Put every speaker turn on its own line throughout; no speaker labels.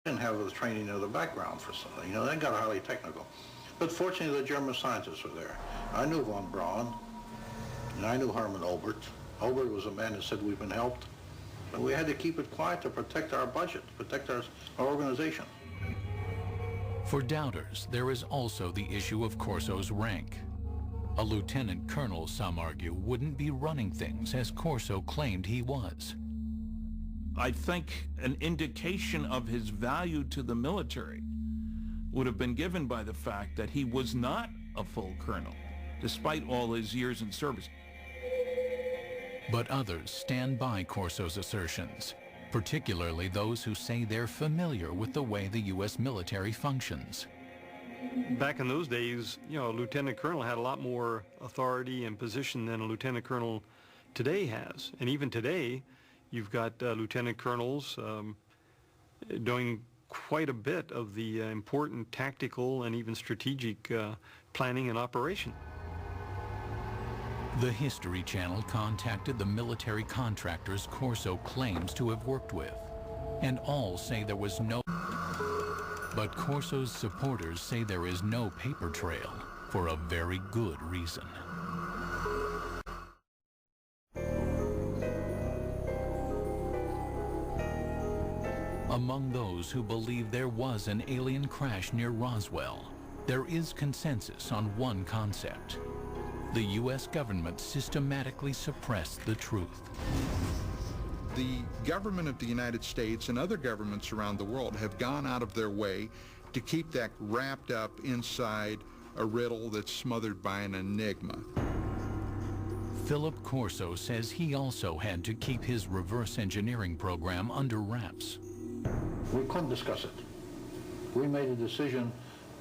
didn't have the training or the background for something. You know, they got highly technical. But fortunately, the German scientists were there. I knew von Braun, and I knew Hermann Obert. Obert was a man that said we've been helped. But we had to keep it quiet to protect our budget, protect our organization.
For doubters, there is also the issue of Corso's rank. A lieutenant colonel, some argue, wouldn't be running things as Corso claimed he was.
I think an indication of his value to the military would have been given by the fact that he was not a full colonel, despite all his years in service.
But others stand by Corso's assertions, particularly those who say they're familiar with the way the U.S. military functions.
Back in those days, you know, a lieutenant colonel had a lot more authority and position than a lieutenant colonel today has. And even today, you've got lieutenant colonels doing quite a bit of the important tactical and even strategic planning and operation.
The History Channel contacted the military contractors Corso claims to have worked with, and all say there was no. But Corso's supporters say there is no paper trail for a very good reason. Among those who believe there was an alien crash near Roswell, there is consensus on one concept. The U.S. government systematically suppressed the truth.
The government of the United States and other governments around the world have gone out of their way to keep that wrapped up inside a riddle that's smothered by an enigma.
Philip Corso says he also had to keep his reverse engineering program under wraps.
We couldn't discuss it. We made a decision.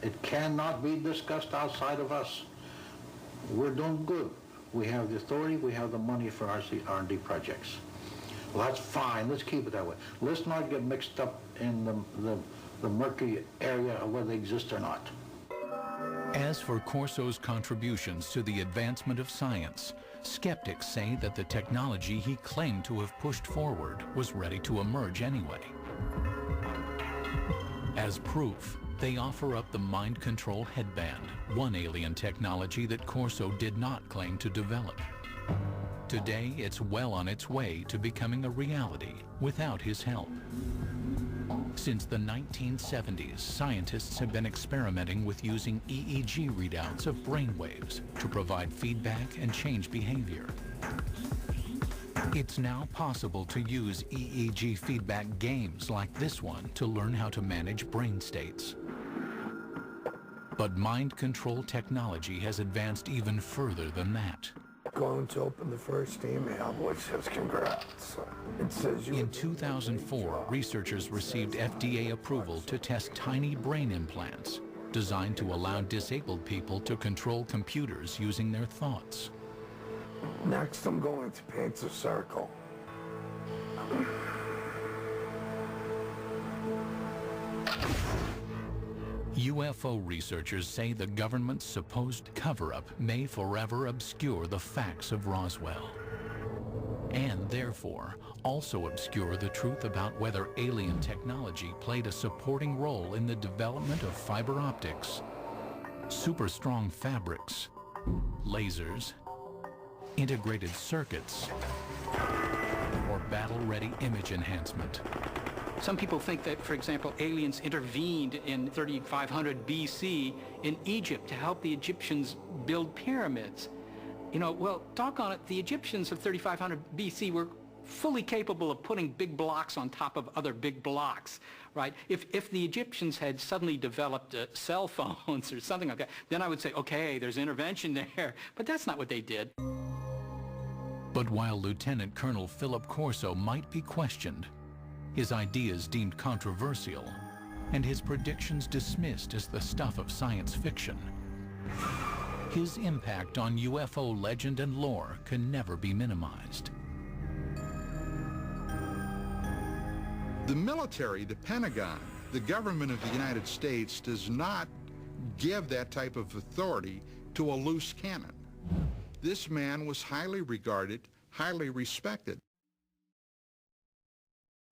It cannot be discussed outside of us. We're doing good. We have the authority, we have the money for our R&D projects. Well, that's fine. Let's keep it that way. Let's not get mixed up in the murky area of whether they exist or not.
As for Corso's contributions to the advancement of science, skeptics say that the technology he claimed to have pushed forward was ready to emerge anyway. As proof, they offer up the mind control headband, one alien technology that Corso did not claim to develop. Today, it's well on its way to becoming a reality without his help. Since the 1970s, scientists have been experimenting with using EEG readouts of brainwaves to provide feedback and change behavior. It's now possible to use EEG feedback games like this one to learn how to manage brain states. But mind control technology has advanced even further than that.
Going to open the first email, which says congrats. It says you.
In 2004, researchers received FDA approval to test tiny brain implants designed to allow disabled people to control computers using their thoughts.
Next, I'm going to paint a circle.
UFO researchers say the government's supposed cover-up may forever obscure the facts of Roswell, and therefore also obscure the truth about whether alien technology played a supporting role in the development of fiber optics, super strong fabrics, lasers, integrated circuits, or battle-ready image enhancement.
Some people think that, for example, aliens intervened in 3500 BC in Egypt to help the Egyptians build pyramids. You know, well, doggone it, the Egyptians of 3500 BC were fully capable of putting big blocks on top of other big blocks, right? If the Egyptians had suddenly developed cell phones or something like that, then I would say, okay, there's intervention there. But that's not what they did.
But while Lieutenant Colonel Philip Corso might be questioned, his ideas deemed controversial, and his predictions dismissed as the stuff of science fiction, his impact on UFO legend and lore can never be minimized.
The military, the Pentagon, the government of the United States does not give that type of authority to a loose cannon. This man was highly regarded, highly respected.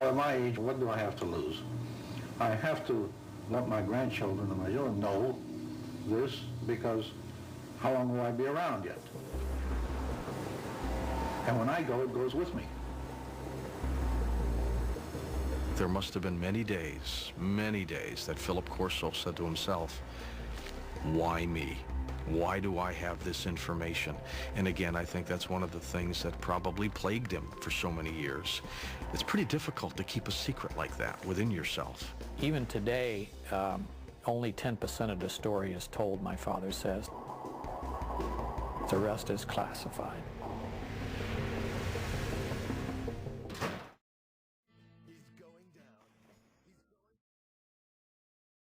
At my age, what do I have to lose? I have to let my grandchildren and my children know this, because how long will I be around yet? And when I go, it goes with me.
There must have been many days that Philip Corso said to himself, why me? Why do I have this information? And again, I think that's one of the things that probably plagued him for so many years. It's pretty difficult to keep a secret like that within yourself.
Even today, only 10% of the story is told, my father says. The rest is classified.